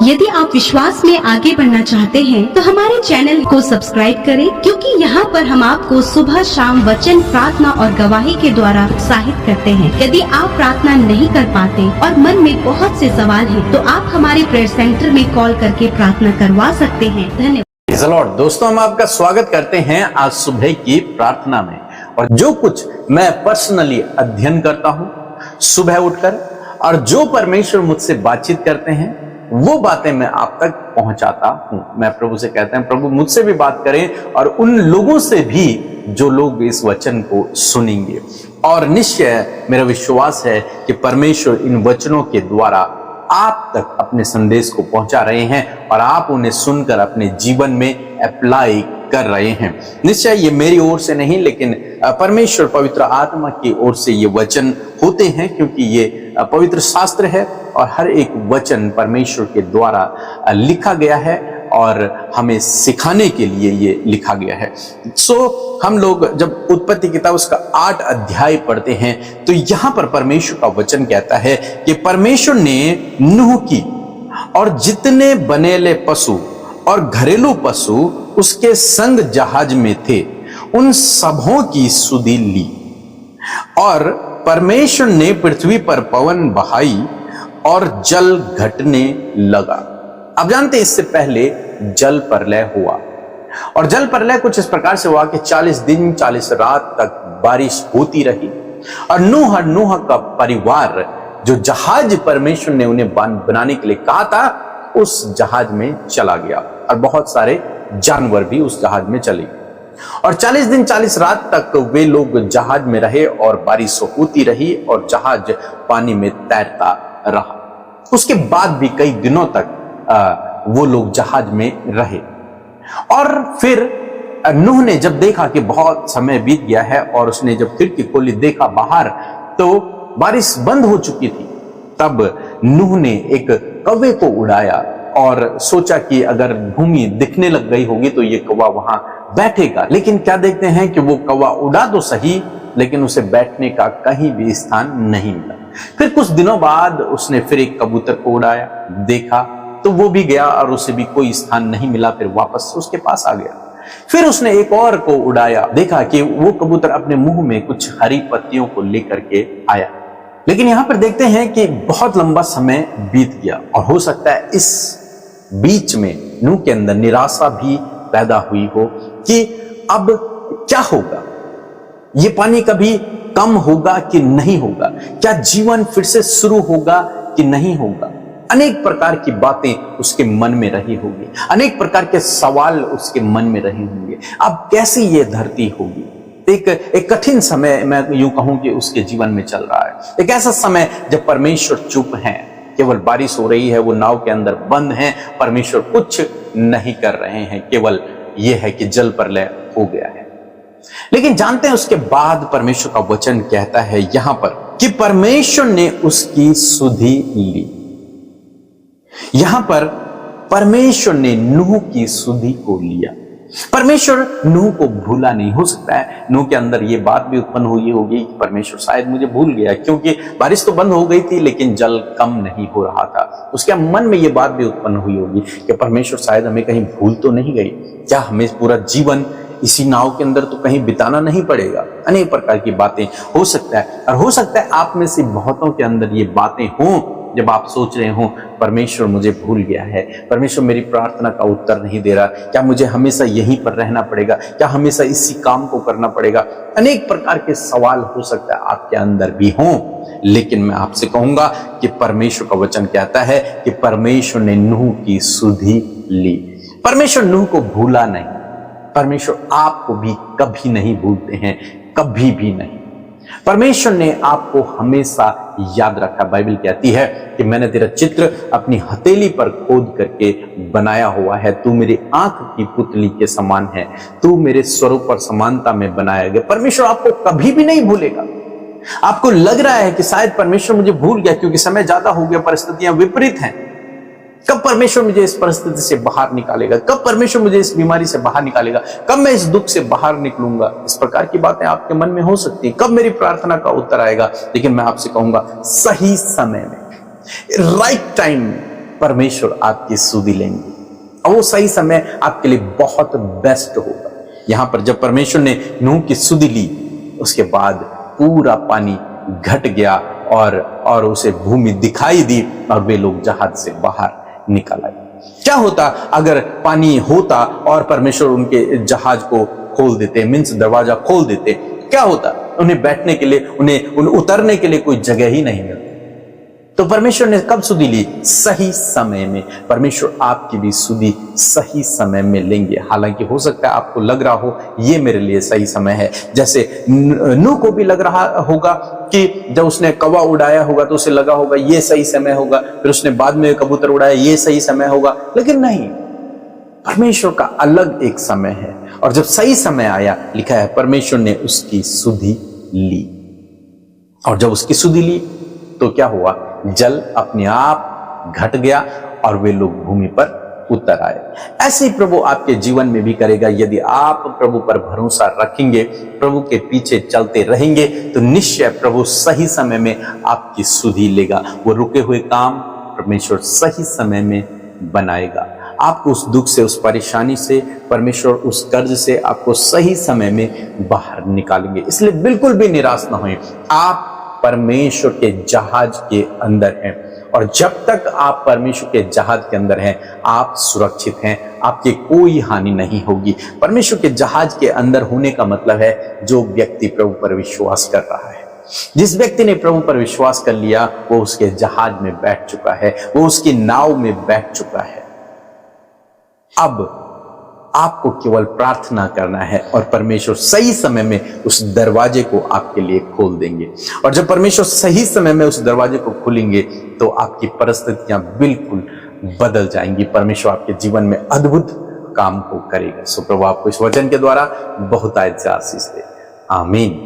यदि आप विश्वास में आगे बढ़ना चाहते हैं तो हमारे चैनल को सब्सक्राइब करें, क्योंकि यहाँ पर हम आपको सुबह शाम वचन, प्रार्थना और गवाही के द्वारा उत्साहित करते हैं। यदि आप प्रार्थना नहीं कर पाते और मन में बहुत से सवाल हैं, तो आप हमारे प्रेयर सेंटर में कॉल करके प्रार्थना करवा सकते हैं। धन्यवाद। दोस्तों, हम आपका स्वागत करते हैं आज सुबह की प्रार्थना में। और जो कुछ मैं पर्सनली अध्ययन करता हूँ सुबह उठकर, और जो परमेश्वर मुझसे बातचीत करते हैं, वो बातें मैं आप तक पहुंचाता हूं। मैं प्रभु से कहता हूं, प्रभु मुझसे भी बात करें और उन लोगों से भी जो लोग इस वचन को सुनेंगे। और निश्चय मेरा विश्वास है कि परमेश्वर इन वचनों के द्वारा आप तक अपने संदेश को पहुंचा रहे हैं और आप उन्हें सुनकर अपने जीवन में अप्लाई कर रहे हैं। निश्चय ये मेरी ओर से नहीं, लेकिन परमेश्वर पवित्र आत्मा की ओर से ये वचन होते हैं, क्योंकि ये पवित्र शास्त्र है और हर एक वचन परमेश्वर के द्वारा लिखा गया है और हमें सिखाने के लिए ये लिखा गया है। हम लोग जब उत्पत्ति किताब उसका 8 अध्याय पढ़ते हैं तो यहाँ पर परमेश्वर का वचन कहता है कि परमेश्वर ने नूह की और जितने बनेले पशु और घरेलू पशु उसके संग जहाज में थे, उन सबों की सुधि ली। और परमेश्वर ने पृथ्वी पर पवन बहाई और जल घटने लगा। अब जानते हैं, इससे पहले जल प्रलय हुआ, और जल प्रलय कुछ इस प्रकार से हुआ कि 40 दिन 40 रात तक बारिश होती रही, और नूह का परिवार, जो जहाज परमेश्वर ने उन्हें बनाने के लिए कहा था, उस जहाज में चला गया, और बहुत सारे जानवर भी उस जहाज में चले गए। और 40 दिन 40 रात तक वे लोग जहाज में रहे और बारिश होती रही और जहाज पानी में तैरता रहा। उसके बाद भी कई दिनों तक वो लोग जहाज में रहे। और फिर नूह ने जब देखा कि बहुत समय बीत गया है और उसने जब खिड़की खोली, देखा बाहर तो बारिश बंद हो चुकी थी, तब नूह ने एक कौवे को उड़ाया और सोचा कि अगर भूमि दिखने लग गई होगी तो ये कौवा वहां बैठेगा। लेकिन क्या देखते हैं कि वो कौवा उड़ा तो सही, लेकिन उसे बैठने का कहीं भी स्थान नहीं मिला। फिर कुछ दिनों बाद उसने फिर एक कबूतर को उड़ाया, देखा तो वो भी गया और उसे भी कोई स्थान नहीं मिला, फिर वापस उसके पास आ गया। फिर उसने एक और को उड़ाया, देखा कि वो कबूतर अपने मुंह में कुछ हरी पत्तियों को लेकर के आया। लेकिन यहां पर देखते हैं कि बहुत लंबा समय बीत गया, और हो सकता है इस बीच में नूह के अंदर निराशा भी पैदा हुई हो कि अब क्या होगा, ये पानी कभी कम होगा कि नहीं होगा, क्या जीवन फिर से शुरू होगा कि नहीं होगा। अनेक प्रकार की बातें उसके मन में रही होगी, अनेक प्रकार के सवाल उसके मन में रहे होंगे। अब कैसी ये धरती होगी। एक कठिन समय, मैं यूं कहूं कि उसके जीवन में चल रहा है। एक ऐसा समय जब परमेश्वर चुप है, केवल बारिश हो रही है, वो नाव के अंदर बंद हैं, परमेश्वर कुछ नहीं कर रहे हैं, केवल ये है कि जल प्रलय हो गया है। लेकिन जानते हैं उसके बाद परमेश्वर का वचन कहता है यहां पर कि परमेश्वर ने उसकी सुधि ली। यहां पर परमेश्वर ने नूह की सुधि को लिया। परमेश्वर नूह को भूला नहीं। हो सकता है नूह के अंदर ये बात भी उत्पन्न हुई होगी कि परमेश्वर शायद मुझे भूल गया, क्योंकि बारिश तो बंद हो गई थी लेकिन जल कम नहीं हो रहा था। उसके मन में ये बात भी उत्पन्न हुई होगी कि परमेश्वर शायद हमें कहीं भूल तो नहीं गई, क्या हमें पूरा जीवन इसी नाव के अंदर तो कहीं बिताना नहीं पड़ेगा। अनेक प्रकार की बातें हो सकता है, और हो सकता है आप में से बहुतों के अंदर ये बातें हों जब आप सोच रहे हो परमेश्वर मुझे भूल गया है, परमेश्वर मेरी प्रार्थना का उत्तर नहीं दे रहा, क्या मुझे हमेशा यहीं पर रहना पड़ेगा, क्या हमेशा इसी काम को करना पड़ेगा। अनेक प्रकार के सवाल हो सकता है आपके अंदर भी हों, लेकिन मैं आपसे कहूंगा कि परमेश्वर का वचन कहता है कि परमेश्वर ने नूह की सुधि ली। परमेश्वर नूह को भूला नहीं। परमेश्वर आपको भी कभी नहीं भूलते हैं, कभी भी नहीं। परमेश्वर ने आपको हमेशा याद रखा। बाइबल कहती है कि मैंने तेरा चित्र अपनी हथेली पर खोद करके बनाया हुआ है, तू मेरी आंख की पुतली के समान है, तू मेरे स्वरूप और समानता में बनाया गया। परमेश्वर आपको कभी भी नहीं भूलेगा। आपको लग रहा है कि शायद परमेश्वर मुझे भूल गया क्योंकि समय ज्यादा हो गया, परिस्थितियां विपरीत हैं, कब परमेश्वर मुझे इस परिस्थिति से बाहर निकालेगा, कब परमेश्वर मुझे इस बीमारी से बाहर निकालेगा, कब मैं इस दुख से बाहर निकलूंगा। इस प्रकार की बातें आपके मन में हो सकती हैं, कब मेरी प्रार्थना का उत्तर आएगा। लेकिन मैं आपसे कहूंगा सही समय में, राइट टाइम में परमेश्वर आपकी सुधि लेंगे और वो सही समय आपके लिए बहुत बेस्ट होगा। यहां पर जब परमेश्वर ने नूह की सुधि ली, उसके बाद पूरा पानी घट गया और उसे भूमि दिखाई दी और वे लोग जहाज से बाहर निकल आए। क्या होता अगर पानी होता और परमेश्वर उनके जहाज को खोल देते, मीन्स दरवाजा खोल देते, क्या होता? उन्हें बैठने के लिए, उन्हें उतरने के लिए कोई जगह ही नहीं मिलती। तो परमेश्वर ने कब सुधि ली? सही समय में। परमेश्वर आपकी भी सुधि सही समय में लेंगे। हालांकि हो सकता है आपको लग रहा हो ये मेरे लिए सही समय है, जैसे नूह को भी लग रहा होगा कि जब उसने कौवा उड़ाया होगा तो उसे लगा होगा ये सही समय होगा, फिर उसने बाद में कबूतर उड़ाया ये सही समय होगा, लेकिन नहीं, परमेश्वर का अलग एक समय है। और जब सही समय आया, लिखा है परमेश्वर ने उसकी सुधि ली। और जब उसकी सुधि ली तो क्या हुआ? जल अपने आप घट गया और वे लोग भूमि पर उतर आए। ऐसे ही प्रभु आपके जीवन में भी करेगा। यदि आप प्रभु पर भरोसा रखेंगे, प्रभु के पीछे चलते रहेंगे, तो निश्चय प्रभु सही समय में आपकी सुधि लेगा। वो रुके हुए काम परमेश्वर सही समय में बनाएगा। आपको उस दुख से, उस परेशानी से, परमेश्वर उस कर्ज से आपको सही समय में बाहर निकालेंगे। इसलिए बिल्कुल भी निराश ना होएं। आप परमेश्वर के जहाज के अंदर हैं और जब तक आप परमेश्वर के जहाज के अंदर हैं, आप सुरक्षित हैं, आपकी कोई हानि नहीं होगी। परमेश्वर के जहाज के अंदर होने का मतलब है जो व्यक्ति प्रभु पर विश्वास कर रहा है। जिस व्यक्ति ने प्रभु पर विश्वास कर लिया, वो उसके जहाज में बैठ चुका है, वो उसकी नाव में बैठ चुका है। अब आपको केवल प्रार्थना करना है और परमेश्वर सही समय में उस दरवाजे को आपके लिए खोल देंगे। और जब परमेश्वर सही समय में उस दरवाजे को खोलेंगे तो आपकी परिस्थितियां बिल्कुल बदल जाएंगी। परमेश्वर आपके जीवन में अद्भुत काम को करेगा। सो प्रभु आपको इस वचन के द्वारा बहुत आशीष दे। आमीन।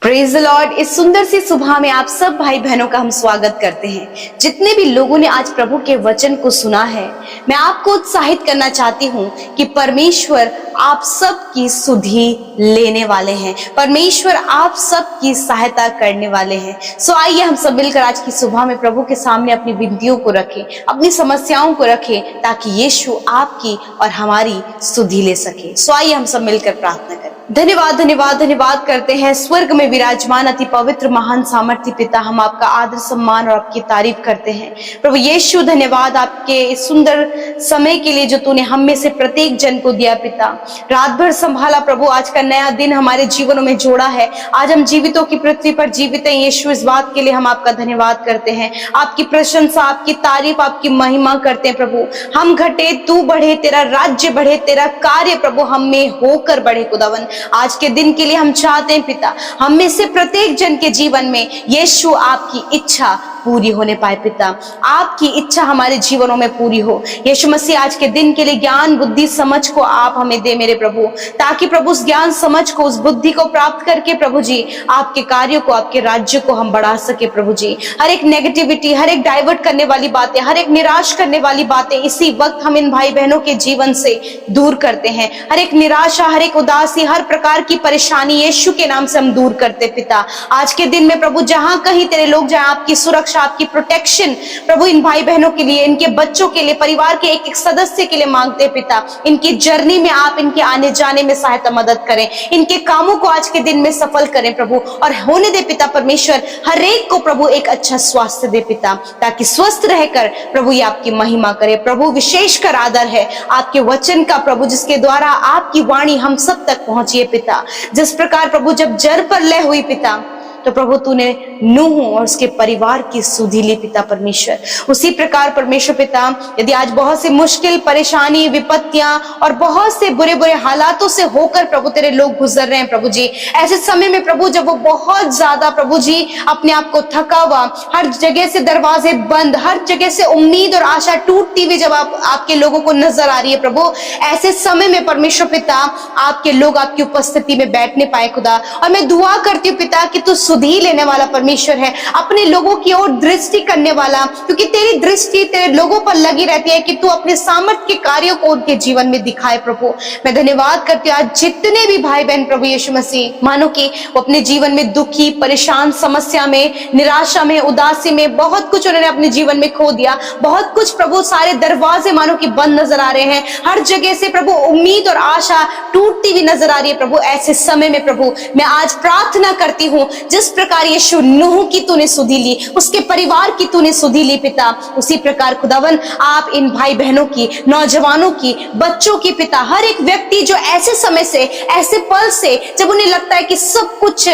Praise the Lord. इस सुंदर सी सुबह में आप सब भाई बहनों का हम स्वागत करते हैं। जितने भी लोगों ने आज प्रभु के वचन को सुना है, मैं आपको उत्साहित करना चाहती हूँ कि परमेश्वर आप सबकी सुधि लेने वाले हैं। परमेश्वर आप सबकी सहायता करने वाले हैं। सो आइए हम सब मिलकर आज की सुबह में प्रभु के सामने अपनी विनतियों को रखें, अपनी समस्याओं को रखें, ताकि यीशु आपकी और हमारी सुधि ले सके। सो आइए हम सब मिलकर प्रार्थना करें। धन्यवाद धन्यवाद धन्यवाद करते हैं स्वर्ग में विराजमान अति पवित्र महान सामर्थ्य पिता, हम आपका आदर सम्मान और आपकी तारीफ करते हैं। प्रभु यीशु धन्यवाद आपके इस सुंदर समय के लिए जो तूने हम में से प्रत्येक जन को दिया पिता। रात भर संभाला प्रभु, आज का नया दिन हमारे जीवनों में जोड़ा है। आज हम जीवितों की पृथ्वी पर जीवित हैं यीशु, इस बात के लिए हम आपका धन्यवाद करते हैं। आपकी प्रशंसा, आपकी तारीफ, आपकी महिमा करते हैं प्रभु। हम घटे तू बढ़े, तेरा राज्य बढ़े, तेरा कार्य प्रभु हम में होकर बढ़े। खुदावन आज के दिन के लिए हम चाहते हैं पिता, हम में से प्रत्येक जन के जीवन में यीशु आपकी इच्छा पूरी होने पाए पिता। आपकी इच्छा हमारे जीवनों में पूरी हो। यीशु मसीह आज के दिन के लिए ज्ञान बुद्धि समझ को आप हमें दे मेरे प्रभु, ताकि प्रभु उस ज्ञान समझ को, उस बुद्धि को प्राप्त करके प्रभु जी आपके कार्यों को, आपके राज्य को हम बढ़ा सके प्रभु जी। हर एक नेगेटिविटी, हर एक डाइवर्ट करने वाली बातें, हर एक निराश करने वाली बातें इसी वक्त हम इन भाई बहनों के जीवन से दूर करते हैं। हर एक निराशा, हर एक उदासी, हर प्रकार की परेशानी यीशु के नाम से हम दूर करते पिता। आज के दिन में प्रभु जहां कहीं तेरे लोग जाएं, आपकी सुरक्षा, आपकी प्रोटेक्शन प्रभु इन भाई बहनों के लिए, इनके बच्चों के लिए, परिवार के एक एक सदस्य के लिए मांगते हैं पिता। इनकी जर्नी में आप इनके आने जाने में सहायता मदद करें, इनके कामों को आज के दिन में सफल करें प्रभु, और होने दे पिता परमेश्वर हर एक को प्रभु एक अच्छा स्वास्थ्य दे पिता, ताकि स्वस्थ रहकर प्रभु ये आपकी महिमा करे प्रभु। विशेषकर आदर है आपके वचन का प्रभु, जिसके द्वारा आपकी वाणी हम सब तक पहुंची है पिता। जिस प्रकार प्रभु जब जल पर लय हुई पिता, तो प्रभु तूने नूह और उसके परिवार की सुधि ली पिता परमेश्वर। उसी प्रकार परमेश्वर पिता, यदि आज बहुत सी मुश्किल, परेशानी, विपत्तियां और बहुत से बुरे बुरे हालातों से होकर प्रभु तेरे लोग गुजर रहे हैं प्रभु जी, ऐसे समय में प्रभु जब वो बहुत ज्यादा प्रभु जी अपने आप को थका हुआ, हर जगह से दरवाजे बंद, हर जगह से उम्मीद और आशा टूटती हुई जब आपके लोगों को नजर आ रही है प्रभु, ऐसे समय में परमेश्वर पिता आपके लोग आपकी उपस्थिति में बैठने पाए खुदा। और मैं दुआ करती हूँ पिता कि तू सुधि लेने वाला परमेश्वर है, अपने लोगों की ओर दृष्टि करने वाला, क्योंकि तेरी दृष्टि तेरे लोगों पर लगी रहती है कि तू अपने सामर्थ्य के कार्यों को उनके जीवन में दिखाए। प्रभु मैं धन्यवाद करती हूँ आज जितने भी भाई बहन प्रभु यीशु मसीह मानो कि वो अपने जीवन में दुखी, परेशान, समस्या में, निराशा में, उदासी में, बहुत कुछ उन्होंने अपने जीवन में खो दिया, बहुत कुछ प्रभु सारे दरवाजे मानो कि बंद नजर आ रहे हैं, हर जगह से प्रभु उम्मीद और आशा टूटती हुई नजर आ रही है। प्रभु ऐसे समय में प्रभु मैं आज प्रार्थना करती हूँ, जिस प्रकार यीशु नूह की तूने सुधि ली, उसके परिवार की तूने सुधि ली पिता, उसी प्रकार खुदावन आप इन भाई बहनों की, नौजवानों की, बच्चों की पिता, हर एक व्यक्ति जो ऐसे समय से, ऐसे पल से जब उन्हें लगता है कि सब कुछ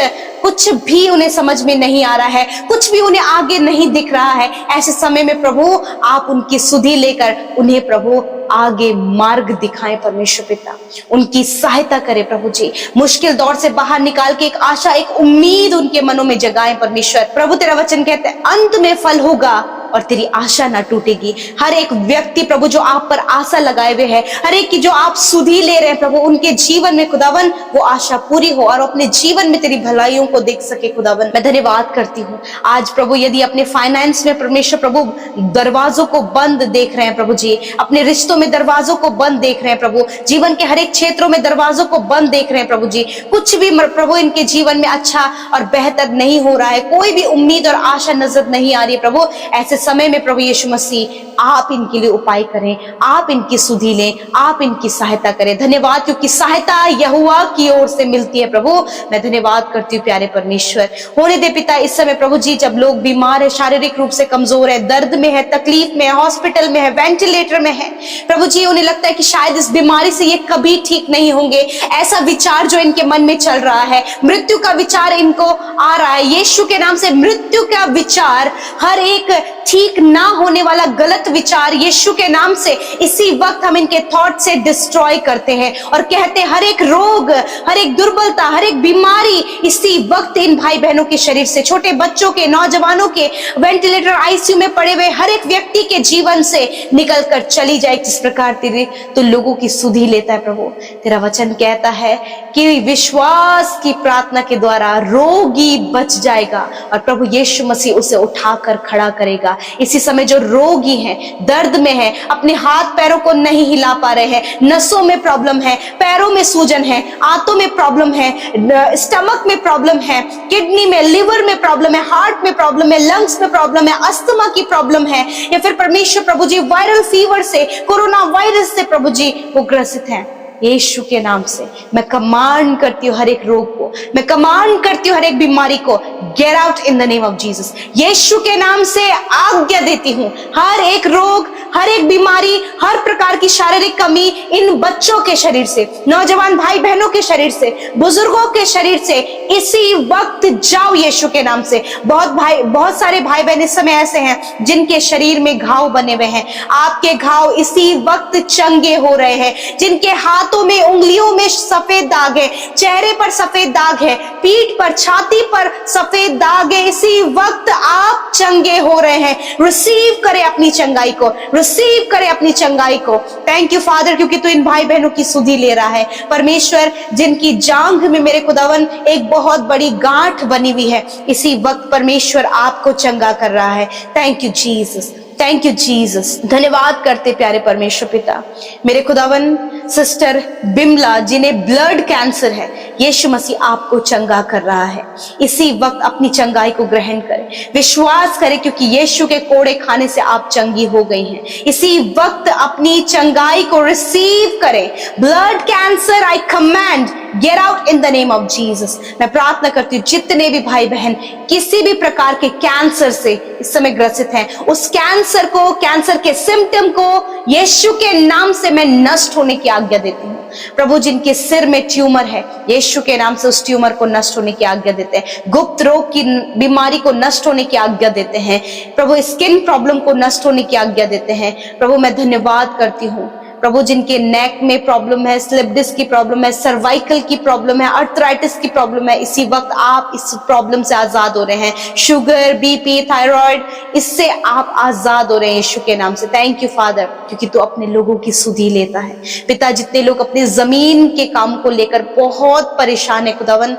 भी उन्हें समझ में नहीं आ रहा है, कुछ भी उन्हें आगे नहीं दिख रहा है, ऐसे समय में प्रभु आप उनकी सुधि लेकर उन्हें प्रभु आगे मार्ग दिखाएं परमेश्वर पिता, उनकी सहायता करें प्रभु जी, मुश्किल दौर से बाहर निकाल के एक आशा, एक उम्मीद उनके मनों में जगाएं परमेश्वर। प्रभु तेरा वचन कहते हैं अंत में फल होगा और तेरी आशा ना टूटेगी। हर एक व्यक्ति प्रभु जो आप पर आशा लगाए हुए है, हर एक की जो आप सुधि ले रहे हैं प्रभु, उनके जीवन में खुदावन वो आशा पूरी हो और अपने जीवन में तेरी भलाइयों को देख सके। खुदावन मैं धन्यवाद करती हूँ आज प्रभु, यदि अपने फाइनेंस में परमेश्वर प्रभु दरवाजों को बंद देख रहे हैं प्रभु जी, अपने रिश्तों में दरवाजों को बंद देख रहे हैं प्रभु, जीवन के हर एक क्षेत्रों में दरवाजों को बंद देख रहे हैं प्रभु जी, कुछ भी प्रभु इनके जीवन में अच्छा और बेहतर नहीं हो रहा है, कोई भी उम्मीद और आशा नजर नहीं आ रही है प्रभु, ऐसे समय में प्रभु यीशु मसीह आप इनके लिए उपाय करें, आप इनकी सुधि लें, आप इनकी सहायता करें। धन्यवाद क्योंकि सहायता यहोवा की ओर से मिलती है प्रभु। मैं धन्यवाद करती हूँ प्यारे परमेश्वर। होने दे पिता इस समय प्रभु जी, जब लोग बीमार है, शारीरिक रूप से कमजोर है, दर्द में है, तकलीफ में है, हॉस्पिटल में है, वेंटिलेटर में है प्रभु जी, उन्हें लगता है कि शायद इस बीमारी से ये कभी ठीक नहीं होंगे, ऐसा विचार जो इनके मन में चल रहा है, मृत्यु का विचार इनको आ रहा है, यीशु के नाम से मृत्यु का विचार, हर एक ठीक ना होने वाला गलत विचार यीशु के नाम से इसी वक्त हम इनके थॉट से डिस्ट्रॉय करते हैं और कहते हैं हर एक रोग, हर एक दुर्बलता, हर एक बीमारी इसी वक्त इन भाई बहनों के शरीर से, छोटे बच्चों के, नौजवानों के, वेंटिलेटर आईसीयू में पड़े हुए हर एक व्यक्ति के जीवन से निकल कर चली जाए। जिस प्रकार तेरे तो लोगों की सुधि लेता है प्रभु, तेरा वचन कहता है कि विश्वास की प्रार्थना के द्वारा रोगी बच जाएगा और प्रभु यीशु मसीह उसे उठाकर खड़ा करेगा। इसी समय जो रोगी हैं, दर्द में है, अपने हाथ पैरों को नहीं हिला पा रहे हैं, नसों में प्रॉब्लम है, पैरों में सूजन है, आंतों में प्रॉब्लम है, स्टमक में प्रॉब्लम है, किडनी में, लिवर में प्रॉब्लम है, हार्ट में प्रॉब्लम है, लंग्स में प्रॉब्लम है, अस्थमा की प्रॉब्लम है, या फिर परमेश्वर प्रभु जी वायरल फीवर से, कोरोना वायरस से प्रभु जी वो ग्रसित हैं, यीशु के नाम से मैं कमांड करती हूँ हर एक रोग को, मैं कमांड करती हूँ हर एक बीमारी को, get out in the name of Jesus. यीशु के नाम से आज्ञा देती हूँ हर एक रोग, हर एक बीमारी, हर प्रकार की शारीरिक कमी इन बच्चों के शरीर से, नौजवान भाई बहनों के शरीर से, बुजुर्गों के शरीर से इसी वक्त जाओ यीशु के नाम से। बहुत सारे भाई बहन इस समय ऐसे हैं जिनके शरीर में घाव बने हुए हैं, आपके घाव इसी वक्त चंगे हो रहे हैं, जिनके हाथों में, उंगलियों में सफेद दाग है, चेहरे पर सफेद दाग है, पीठ पर, छाती पर सफेद दाग है, इसी वक्त आप चंगे हो रहे हैं। रिसीव करें अपनी चंगाई को, रिसीव करें अपनी चंगाई को। थैंक यू फादर, क्योंकि तू इन भाई बहनों की सुधि ले रहा है परमेश्वर, जिनकी जांघ में मेरे खुदावन एक बहुत बड़ी गांठ बनी हुई है, इसी वक्त परमेश्वर आपको चंगा कर रहा है। Thank you Jesus, thank you Jesus. धन्यवाद करते प्यारे परमेश्वर पिता, मेरे खुदावन सिस्टर बिमला जिन्हें ब्लड कैंसर है, यीशु मसीह आपको चंगा कर रहा है, इसी वक्त अपनी चंगाई को ग्रहण करें, विश्वास करें क्योंकि यीशु के कोड़े खाने से आप चंगी हो गई हैं, इसी वक्त अपनी चंगाई को रिसीव करें। Blood cancer I command gate out in the name of Jesus. मैं प्रार्थना करती हूँ जितने भी भाई बहन किसी भी प्रकार के कैंसर से इस समय ग्रसित हैं, उस कैंसर को, कैंसर के सिम्टम को यीशु के नाम से मैं नष्ट होने की आज्ञा देती हूँ। प्रभु जिनके सिर में ट्यूमर है, यीशु के नाम से उस ट्यूमर को नष्ट होने की आज्ञा देते हैं, गुप्त रोग की बीमारी को नष्ट होने की आज्ञा देते हैं प्रभु, स्किन प्रॉब्लम को नष्ट होने की आज्ञा देते हैं प्रभु। मैं धन्यवाद करती हूँ प्रभु जिनके नेक में प्रॉब्लम है, स्लिप डिस्क की प्रॉब्लम है, सर्वाइकल की प्रॉब्लम है, अर्थराइटिस की प्रॉब्लम है, इसी वक्त आप इस प्रॉब्लम से आजाद हो रहे हैं। शुगर, बीपी, थायराइड, इससे आप आजाद हो रहे हैं यीशु के नाम से। थैंक यू फादर, क्योंकि तू अपने लोगों की सुधि लेता है पिता। जितने लोग अपने जमीन के काम को लेकर बहुत परेशान है खुदावन,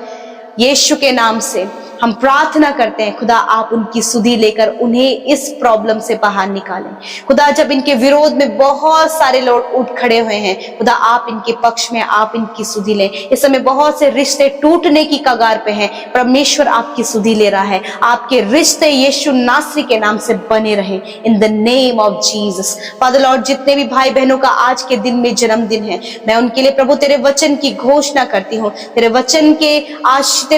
यीशु के नाम से हम प्रार्थना करते हैं खुदा आप उनकी सुधि लेकर उन्हें इस प्रॉब्लम से बाहर निकालें। खुदा जब इनके विरोध में बहुत सारे लोग उठ खड़े हुए हैं, खुदा आप इनके पक्ष में आप इनकी सुधि लें। इस समय बहुत से रिश्ते टूटने की कगार पे हैं, परमेश्वर आपकी सुधि ले रहा है। आपके रिश्ते यीशु नासरी के नाम से बने रहे इन the name of Jesus. Father Lord, जितने भी भाई बहनों का आज के दिन में जन्मदिन है, मैं उनके लिए प्रभु तेरे वचन की घोषणा करती हूँ। तेरे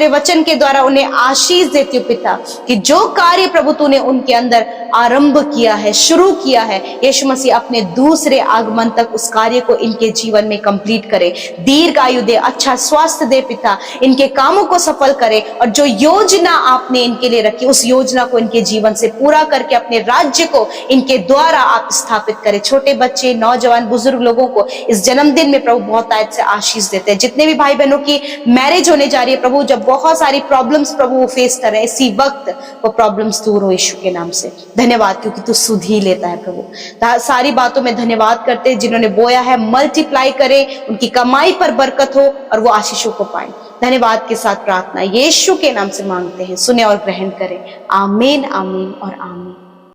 वचन के द्वारा उन्हें आशीष देती हूँ पिता, कि जो कार्य प्रभु तूने उनके अंदर आरंभ किया है, शुरू किया है, यीशु मसीह अपने दूसरे आगमन तक उस कार्य को इनके जीवन में कंप्लीट करे। दीर्घ आयु दे, अच्छा स्वास्थ्य दे पिता, इनके कामों को सफल करे और जो योजना आपने इनके लिए रखी उस योजना को इनके जीवन से पूरा करके अपने राज्य को इनके द्वारा आप स्थापित करें। छोटे बच्चे, नौजवान, बुजुर्ग लोगों को इस जन्मदिन में प्रभु बहुत आयत से आशीष देते हैं। जितने भी भाई बहनों की मैरिज होने जा रही है प्रभु, जब बहुत सारी प्रॉब्लम्स प्रभु वो फेस कर रहे हैं, इसी वक्त वो प्रॉब्लम्स दूर हो यीशु के नाम से। धन्यवाद क्योंकि तू सुधि लेता है प्रभु। सारी बातों में धन्यवाद करते हैं। जिन्होंने बोया है मल्टीप्लाई करे, उनकी कमाई पर बरकत हो और वो आशीषों को पाए। धन्यवाद के साथ प्रार्थना यीशु के नाम से मांगते हैं, सुने और ग्रहण करें। आमीन, आमीन और आमीन।